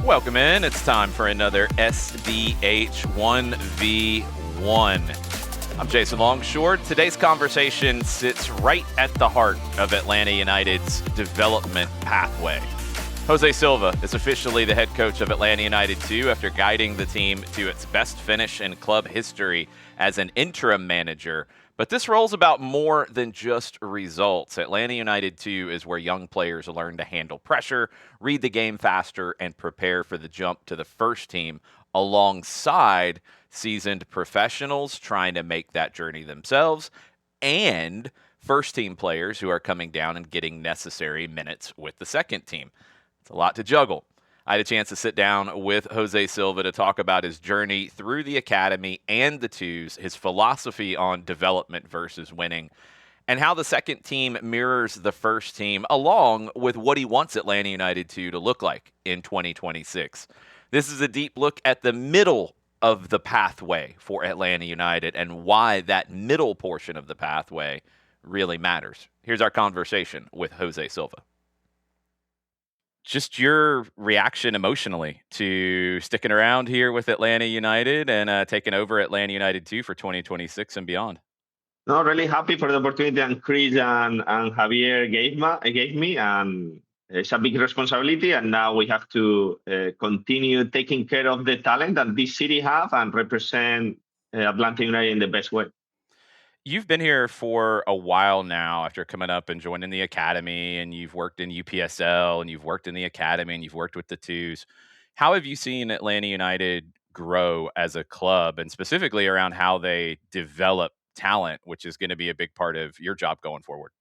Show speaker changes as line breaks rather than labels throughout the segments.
Welcome in. It's time for another SDH 1v1. I'm Jason Longshore. Today's conversation sits right at the heart of Atlanta United's development pathway. José Silva is officially the head coach of Atlanta United 2 after guiding the team to its best finish in club history as an interim manager. But this role's about more than just results. Atlanta United 2 is where young players learn to handle pressure, read the game faster, and prepare for the jump to the first team alongside seasoned professionals trying to make that journey themselves and first team players who are coming down and getting necessary minutes with the second team. It's a lot to juggle. I had a chance to sit down with José Silva to talk about his journey through the academy and the twos, his philosophy on development versus winning, and how the second team mirrors the first team, along with what he wants Atlanta United 2 to look like in 2026. This is a deep look at the middle of the pathway for Atlanta United and why that middle portion of the pathway really matters. Here's our conversation with José Silva. Just your reaction emotionally to sticking around here with Atlanta United and taking over Atlanta United 2 for 2026 and beyond.
No, really happy for the opportunity and Chris and Javier gave me. And it's a big responsibility. And now we have to continue taking care of the talent that this city have and represent Atlanta United in the best way.
You've been here for a while now after coming up and joining the academy, and you've worked in UPSL and you've worked in the academy and you've worked with the twos. How have you seen Atlanta United grow as a club and specifically around how they develop talent, which is going to be a big part of your job going forward?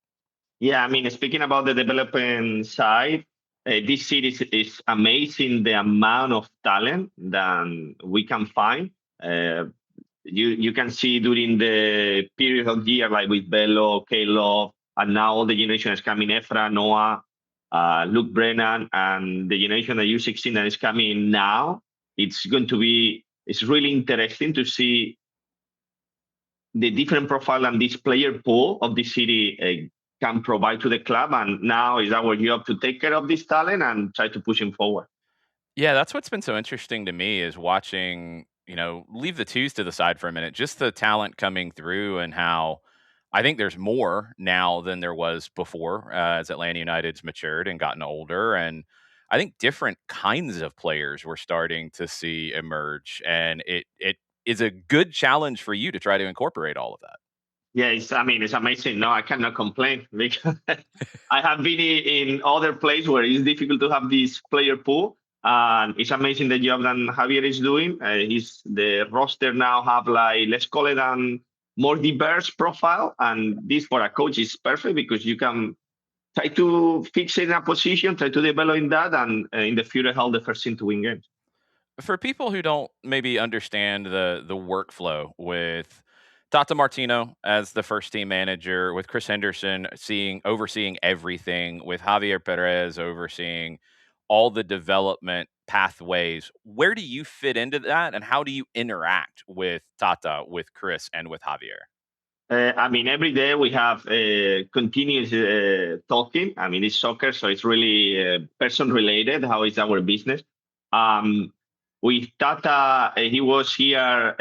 Yeah, I mean, speaking about the development side, this city is amazing the amount of talent that we can find. You can see during the period of year, like with Bello, Caleb, and now all the generation is coming, Efra, Noah, Luke Brennan, and the generation that U16 that is coming now. It's really interesting to see the different profile and this player pool of the city can provide to the club. And now is our job to take care of this talent and try to push him forward.
Yeah, that's what's been so interesting to me is watching, leave the twos to the side for a minute, just the talent coming through and how I think there's more now than there was before as Atlanta United's matured and gotten older. And I think different kinds of players we're starting to see emerge. And it is a good challenge for you to try to incorporate all of that.
Yeah, it's amazing. No, I cannot complain because I have been in other places where it's difficult to have this player pool. And it's amazing the job that Javier is doing. The roster now have let's call it a more diverse profile. And this for a coach is perfect because you can try to fix it in a position, try to develop in that, and in the future help the first team to win games.
For people who don't maybe understand the workflow with Tata Martino as the first team manager, with Chris Henderson overseeing everything, with Javier Perez overseeing all the development pathways, where do you fit into that, and how do you interact with Tata, with Chris, and with Javier?
Every day we have continuous talking. It's soccer, so it's really person related. How is our business? With Tata, he was here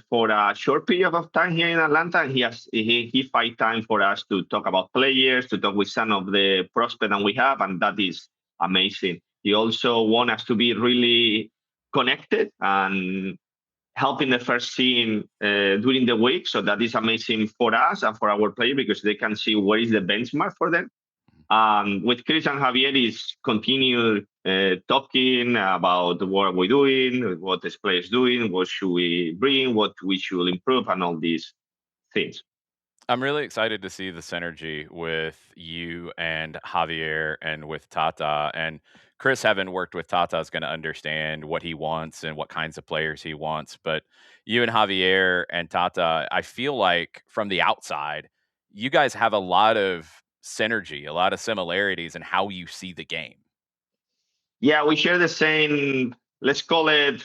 for a short period of time here in Atlanta, and he find time for us to talk about players, to talk with some of the prospects that we have, and that is amazing. He also want us to be really connected and helping the first team during the week. So that is amazing for us and for our players because they can see where is the benchmark for them. With Chris and Javier is continue talking about what we're doing, what this player is doing, what should we bring, what we should improve, and all these things.
I'm really excited to see the synergy with you and Javier and with Tata. And Chris, having worked with Tata, is going to understand what he wants and what kinds of players he wants. But you and Javier and Tata, I feel like from the outside, you guys have a lot of synergy, a lot of similarities in how you see the game.
Yeah, we share the same, let's call it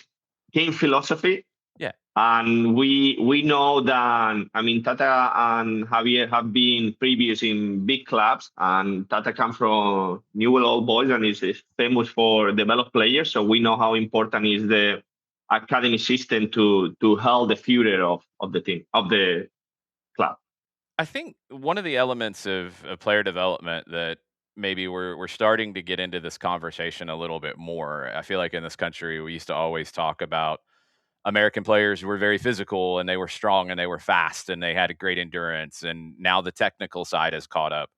game philosophy.
Yeah.
And we know that, I mean, Tata and Javier have been previous in big clubs, and Tata comes from Newell Old Boys and is famous for developed players. So we know how important is the academy system to help the future of the team, of the club.
I think one of the elements of player development that maybe we're starting to get into this conversation a little bit more. I feel like in this country we used to always talk about American players were very physical and they were strong and they were fast and they had a great endurance. And now the technical side has caught up.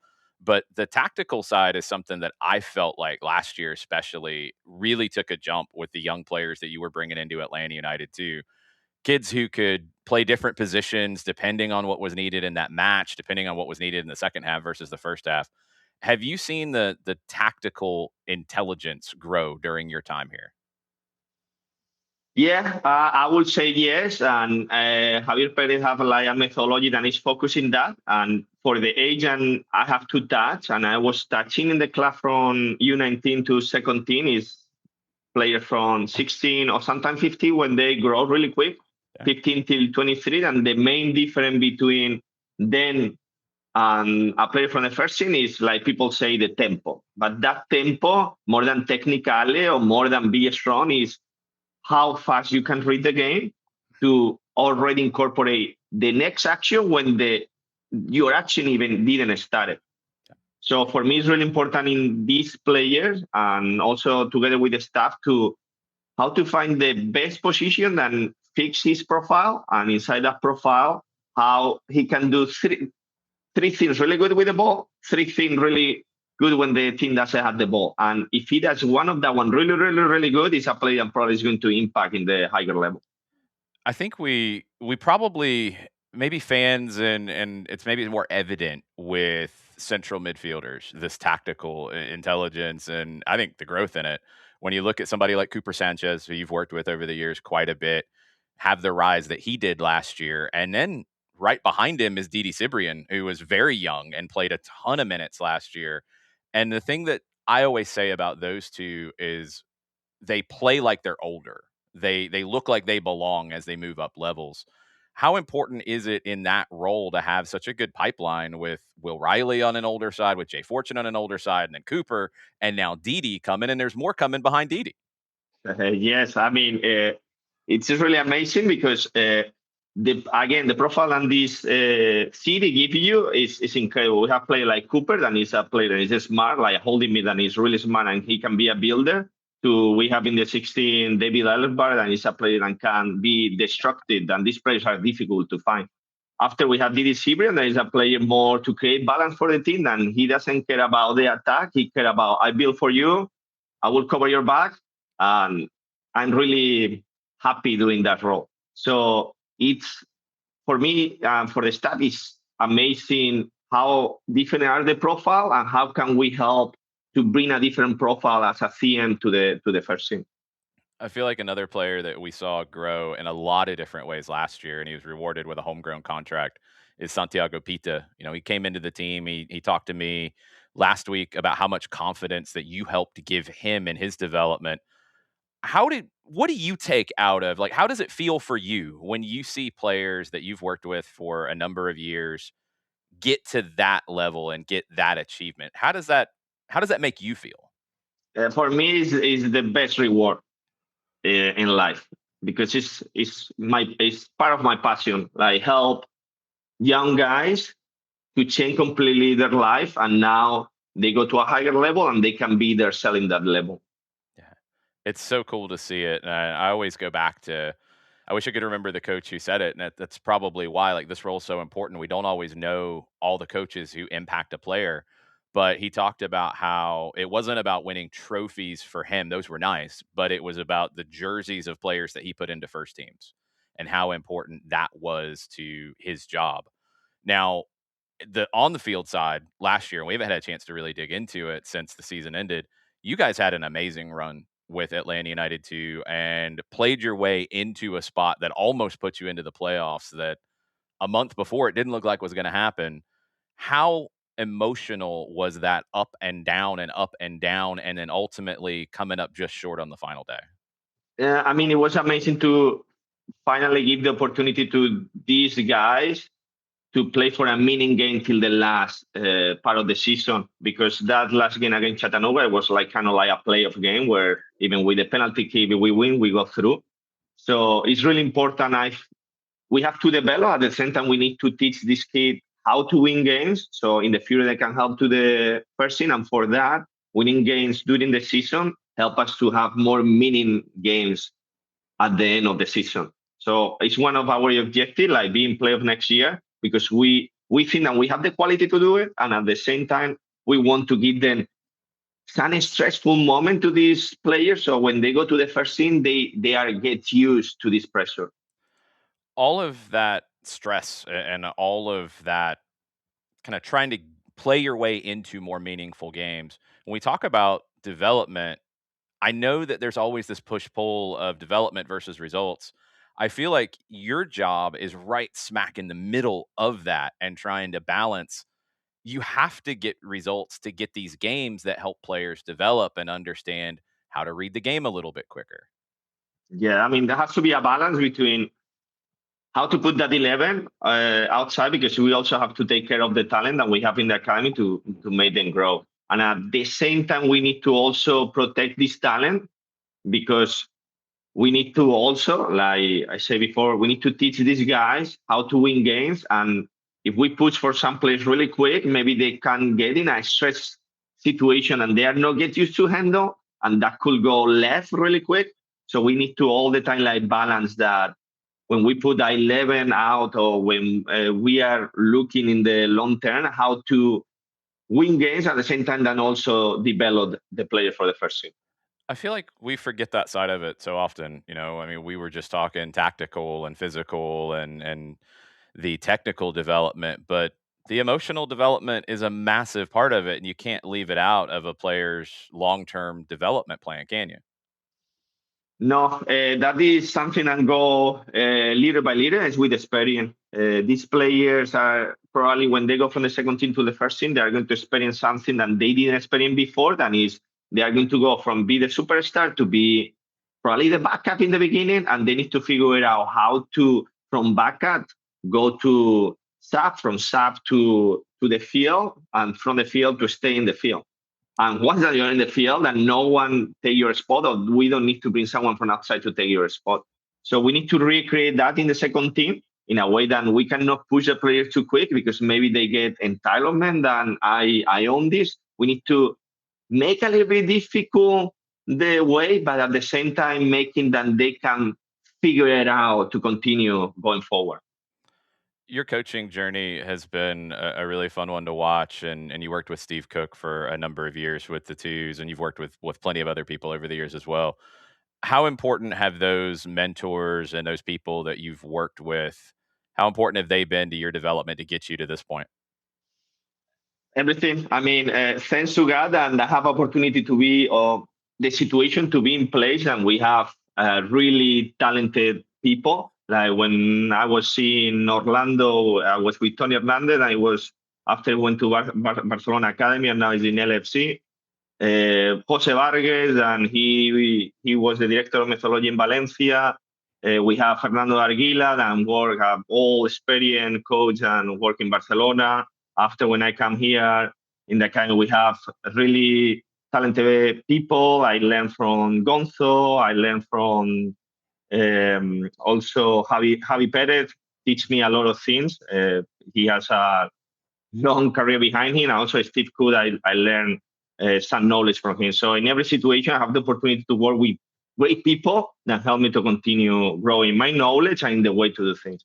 But the tactical side is something that I felt like last year, especially, really took a jump with the young players that you were bringing into Atlanta United, too. Kids who could play different positions depending on what was needed in that match, depending on what was needed in the second half versus the first half. Have you seen the tactical intelligence grow during your time here?
Yeah, I would say yes. And Javier Perez have like a methodology that is focusing that. And for the age, and I have to touch, and I was touching in the club from U19 to second team is players from 16 or sometimes 15 when they grow really quick,
Yeah.
15 till 23. And the main difference between then and a player from the first team is like people say the tempo. But that tempo, more than technically or more than be strong, is how fast you can read the game to already incorporate the next action when the your action even didn't start it. So for me, it's really important in these players and also together with the staff to how to find the best position and fix his profile, and inside that profile, how he can do three things really good with the ball, three things really good when the team doesn't have the ball. And if he does one of that one really, really, really good, it's a player that probably is going to impact in the higher level.
I think we probably maybe fans and it's maybe more evident with central midfielders, this tactical intelligence and I think the growth in it. When you look at somebody like Cooper Sanchez, who you've worked with over the years quite a bit, have the rise that he did last year, and then right behind him is Didi Cibrian, who was very young and played a ton of minutes last year. And the thing that I always say about those two is they play like they're older. They look like they belong as they move up levels. How important is it in that role to have such a good pipeline with Will Riley on an older side, with Jay Fortune on an older side, and then Cooper, and now Didi coming, and there's more coming behind Didi.
Yes, I mean, it's just really amazing because the profile and this city give you is incredible. We have player like Cooper, that is a player that is smart, like holding mid, and is really smart, and he can be a builder. To we have in the 16 David Allenbar, and is a player that can be destructive, and these players are difficult to find. After we have Didi Cibrian, there is a player more to create balance for the team, and he doesn't care about the attack. He care about I build for you, I will cover your back, and I'm really happy doing that role. So it's for me, for the staff, it's amazing how different are the profile and how can we help to bring a different profile as a CM to the first team.
I feel like another player that we saw grow in a lot of different ways last year, and he was rewarded with a homegrown contract, is Santiago Pita. You know, he came into the team. He talked to me last week about how much confidence that you helped give him in his development. What do you take out of, like, how does it feel for you when you see players that you've worked with for a number of years get to that level and get that achievement? How does that make you feel?
For me, is the best reward in life because it's part of my passion. Like help young guys to change completely their life, and now they go to a higher level and they can be there selling that level.
Yeah. It's so cool to see it. And I always go back to, I wish I could remember the coach who said it. And that's probably why, like, this role is so important. We don't always know all the coaches who impact a player. But he talked about how it wasn't about winning trophies for him. Those were nice, but it was about the jerseys of players that he put into first teams and how important that was to his job. Now, the on the field side last year, and we haven't had a chance to really dig into it since the season ended. You guys had an amazing run with Atlanta United too, and played your way into a spot that almost put you into the playoffs. That a month before it didn't look like was going to happen. How emotional was that up and down, and then ultimately coming up just short on the final day?
I mean, it was amazing to. finally give the opportunity to these guys to play for a meaning game till the last part of the season, because that last game against Chattanooga was like kind of like a playoff game where even with the penalty kick, if we win, we go through. So it's really important. We have to develop. At the same time, we need to teach this kid how to win games. So in the future, they can help to the first team. And for that, winning games during the season help us to have more meaning games at the end of the season. So it's one of our objectives, like being playoff next year, because we think that we have the quality to do it, and at the same time, we want to give them some stressful moment to these players. So when they go to the first team, they are get used to this pressure.
All of that stress and all of that kind of trying to play your way into more meaningful games. When we talk about development, I know that there's always this push pull of development versus results. I feel like your job is right smack in the middle of that and trying to balance. You have to get results to get these games that help players develop and understand how to read the game a little bit quicker.
Yeah, I mean, there has to be a balance between how to put that 11 outside, because we also have to take care of the talent that we have in the academy to make them grow. And at the same time, we need to also protect this talent, because we need to also, like I said before, we need to teach these guys how to win games. And if we push for some players really quick, maybe they can get in a stress situation and they are not get used to handle, and that could go left really quick. So we need to all the time like balance that when we put 11 out, or when we are looking in the long term how to win games at the same time, and also develop the player for the first team.
I feel like we forget that side of it so often. I mean, we were just talking tactical and physical and the technical development, but the emotional development is a massive part of it, and you can't leave it out of a player's long-term development plan, can you?
No, that is something that go little by little as with experience. These players are probably, when they go from the second team to the first team, they are going to experience something that they didn't experience before. That is, they are going to go from be the superstar to be probably the backup in the beginning, and they need to figure out how to, from backup, go to sub, from sub to the field, and from the field to stay in the field. And once that you're in the field and no one take your spot, or we don't need to bring someone from outside to take your spot. So we need to recreate that in the second team in a way that we cannot push the players too quick, because maybe they get entitlement and I own this. We need to make a little bit difficult the way, but at the same time making that they can figure it out to continue going forward.
Your coaching journey has been a really fun one to watch, and you worked with Steve Cook for a number of years with the twos, and you've worked with plenty of other people over the years as well. How important have those mentors and those people that you've worked with, how important have they been to your development to get you to this point?
Everything. I mean, thanks to God, and I have opportunity to be of the situation to be in place, and we have really talented people. Like when I was in Orlando, I was with Tony Hernandez. I was after went to Barcelona Academy, and now he's in LFC. Jose Vargas, and he was the director of methodology in Valencia. We have Fernando Arguila, and work have all experience coach and work in Barcelona. After when I come here in the academy, we have really talented people. I learned from Gonzo. I learned from also Javi Perez. Teach me a lot of things. He has a long career behind him. Also, Steve Cook, I learned some knowledge from him. So in every situation, I have the opportunity to work with great people that help me to continue growing my knowledge and the way to do things.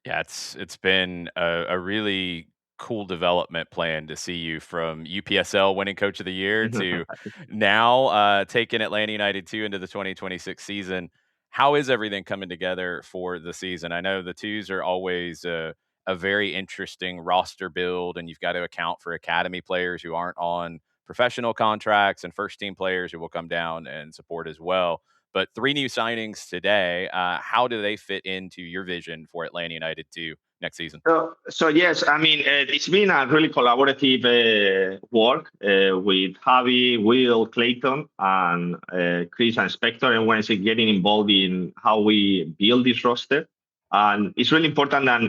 Yeah, it's been a really cool development plan to see you from UPSL winning Coach of the Year to now taking Atlanta United 2 into the 2026 season. How is everything coming together for the season? I know the twos are always a very interesting roster build, and you've got to account for academy players who aren't on professional contracts and first team players who will come down and support as well. But three new signings today. How do they fit into your vision for Atlanta United 2 next season?
So yes, I mean it's been a really collaborative work with Javi, Will, Clayton, and Chris and Spector, and when getting involved in how we build this roster. And it's really important that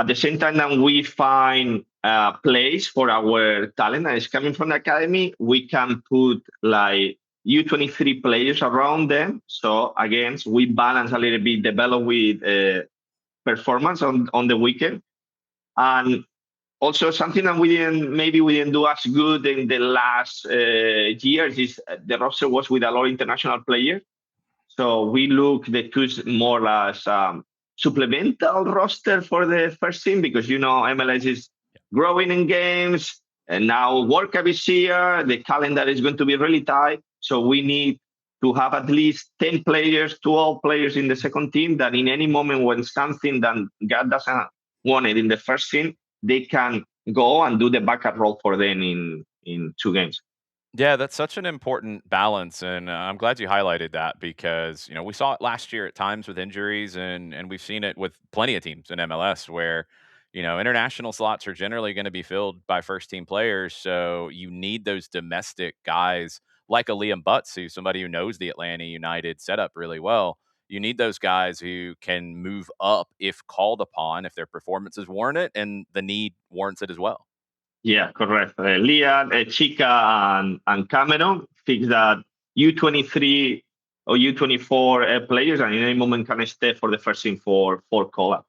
at the same time that we find a place for our talent that is coming from the academy, we can put like U23 players around them. So again, we balance a little bit, develop with performance on the weekend. And also something that we didn't do as good in the last years is the roster was with a lot of international players. So we look the two more as supplemental roster for the first team because MLS is growing in games and now World Cup is here. The calendar is going to be really tight. So we need to have at least 10 players, 12 players in the second team that in any moment when something that God doesn't want it in the first team, they can go and do the backup role for them in 2 games.
Yeah, that's such an important balance, and I'm glad you highlighted that because we saw it last year at times with injuries, and we've seen it with plenty of teams in MLS where international slots are generally going to be filled by first team players, so you need those domestic guys like a Liam Butts, who's somebody who knows the Atlanta United setup really well. You need those guys who can move up if called upon, if their performances warrant it, and the need warrants it as well.
Yeah, correct. Liam, Chica, and Cameron fix that U23 or U24 players, and in any moment can step for the first team for call-up.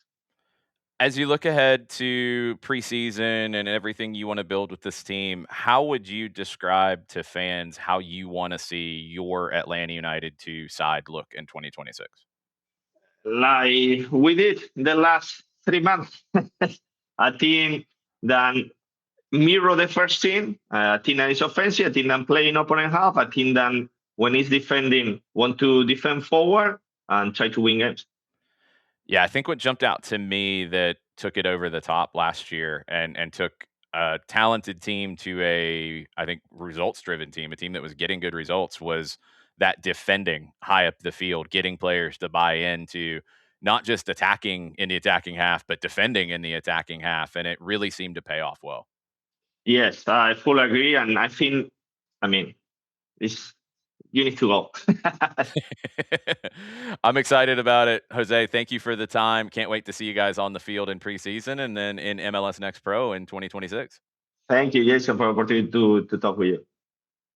As you look ahead to preseason and everything you want to build with this team, how would you describe to fans how you want to see your Atlanta United 2 side look in 2026?
Like we did the last 3 months, a team that mirror the first team, a team that is offensive, a team that playing opponent half, a team that when it's defending want to defend forward and try to win games.
Yeah, I think what jumped out to me that took it over the top last year and took a talented team to I think, results-driven team, a team that was getting good results, was that defending high up the field, getting players to buy into not just attacking in the attacking half, but defending in the attacking half, and it really seemed to pay off well.
Yes, I fully agree, and I mean, it's you need to go.
I'm excited about it. Jose, thank you for the time. Can't wait to see you guys on the field in preseason and then in MLS Next Pro in 2026.
Thank you, Jason, for the opportunity to talk with you.